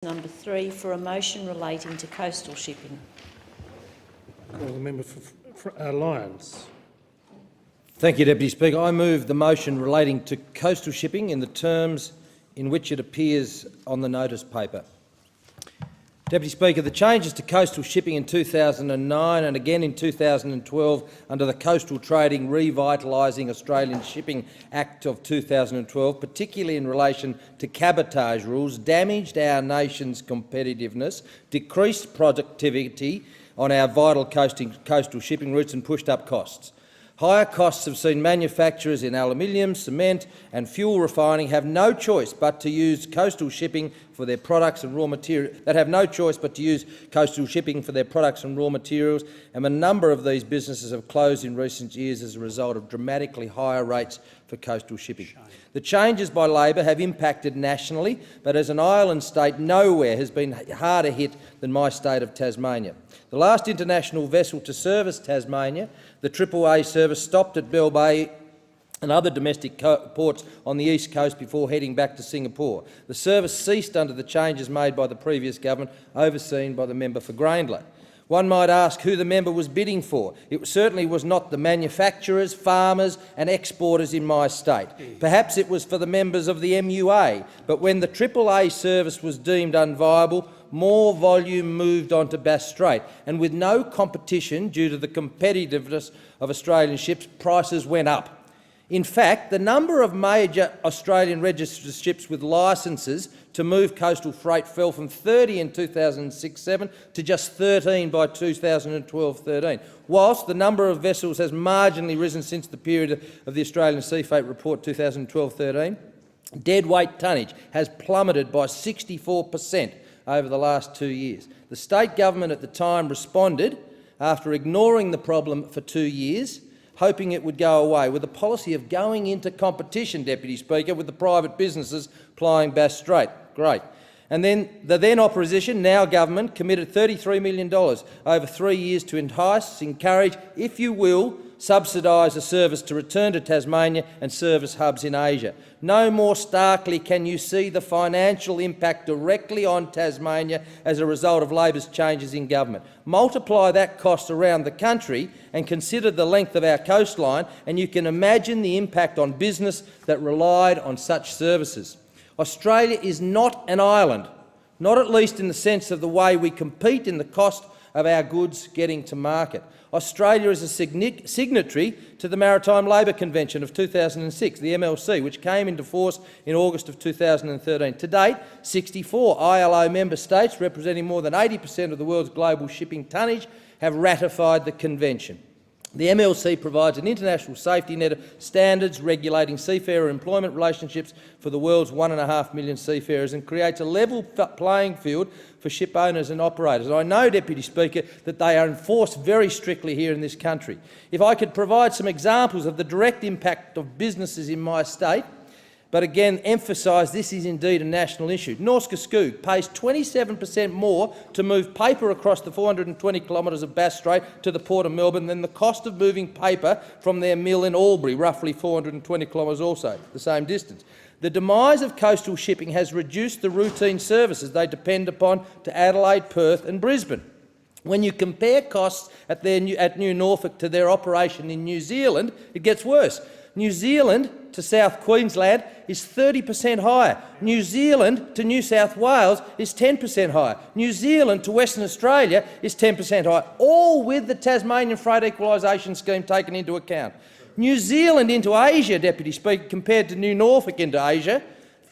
Number 3 for a motion relating to coastal shipping. Call the member for Lyons. Thank you, Deputy Speaker. I move the motion relating to coastal shipping in the terms in which it appears on the notice paper. Deputy Speaker, the changes to coastal shipping in 2009 and again in 2012 under the Coastal Trading Revitalising Australian Shipping Act of 2012, particularly in relation to cabotage rules, damaged our nation's competitiveness, decreased productivity on our vital coastal shipping routes and pushed up costs. Higher costs have seen manufacturers in aluminium, cement and fuel refining have no choice but to use coastal shipping for their products and raw materials. And a number of these businesses have closed in recent years as a result of dramatically higher rates for coastal shipping. The changes by Labor have impacted nationally, but as an island state, nowhere has been harder hit than my state of Tasmania. The last international vessel to service Tasmania, the AAA service, stopped at Bell Bay and other domestic ports on the east coast before heading back to Singapore. The service ceased under the changes made by the previous government, overseen by the member for Grayndler. One might ask who the member was bidding for. It certainly was not the manufacturers, farmers and exporters in my state. Perhaps it was for the members of the MUA, but when the AAA service was deemed unviable, more volume moved on to Bass Strait, and with no competition due to the competitiveness of Australian ships, prices went up. In fact, the number of major Australian registered ships with licences to move coastal freight fell from 30 in 2006-07 to just 13 by 2012-13, whilst the number of vessels has marginally risen since the period of the Australian Sea Freight Report 2012-13. Deadweight tonnage has plummeted by 64% over the last 2 years. The state government at the time responded, after ignoring the problem for 2 years, hoping it would go away, with a policy of going into competition, Deputy Speaker, with the private businesses plying Bass Strait. Great. And then the then opposition, now government, committed $33 million over 3 years to entice, encourage, if you will, subsidise a service to return to Tasmania and service hubs in Asia. No more starkly can you see the financial impact directly on Tasmania as a result of Labor's changes in government. Multiply that cost around the country and consider the length of our coastline, and you can imagine the impact on business that relied on such services. Australia is not an island, not at least in the sense of the way we compete in the cost of our goods getting to market. Australia is a signatory to the Maritime Labour Convention of 2006, the MLC, which came into force in August of 2013. To date, 64 ILO member states, representing more than 80% of the world's global shipping tonnage, have ratified the convention. The MLC provides an international safety net of standards regulating seafarer employment relationships for the world's 1.5 million seafarers and creates a level playing field for ship owners and operators. And I know, Deputy Speaker, that they are enforced very strictly here in this country. If I could provide some examples of the direct impact of businesses in my state, but again emphasise this is indeed a national issue. Norske Skog pays 27% more to move paper across the 420 kilometres of Bass Strait to the Port of Melbourne than the cost of moving paper from their mill in Albury, roughly 420 kilometres also, the same distance. The demise of coastal shipping has reduced the routine services they depend upon to Adelaide, Perth and Brisbane. When you compare costs at New Norfolk to their operation in New Zealand, it gets worse. New Zealand to South Queensland is 30% higher. New Zealand to New South Wales is 10% higher. New Zealand to Western Australia is 10% higher, all with the Tasmanian Freight Equalisation Scheme taken into account. New Zealand into Asia, Deputy Speaker, compared to New Norfolk into Asia,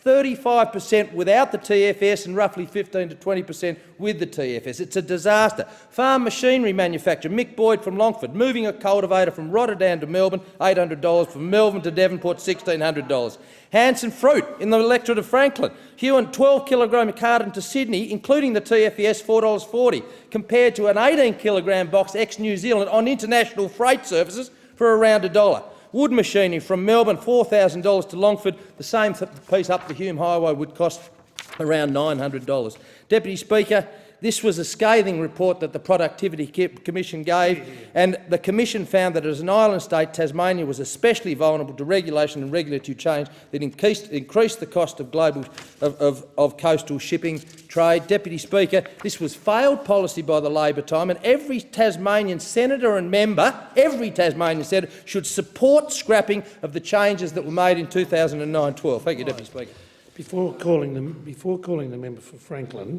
35% without the TFS and roughly 15 to 20% with the TFS. It's a disaster. Farm machinery manufacturer Mick Boyd from Longford, moving a cultivator from Rotterdam to Melbourne, $800, from Melbourne to Devonport, $1,600. Hanson Fruit in the electorate of Franklin, Hewan 12-kilogram carton to Sydney, including the TFS, $4.40, compared to an 18-kilogram box ex-New Zealand on international freight services for around $1. Wood machinery from Melbourne, $4,000 to Longford. The same piece up the Hume Highway would cost around $900. Deputy Speaker, this was a scathing report that the Productivity Commission gave, and the Commission found that as an island state, Tasmania was especially vulnerable to regulation and regulatory change that increased the cost of coastal shipping trade. Deputy Speaker, this was failed policy by the Labor time, and every Tasmanian senator and member, should support scrapping of the changes that were made in 2009-12. Thank you, Deputy Speaker. Before calling the member for Franklin,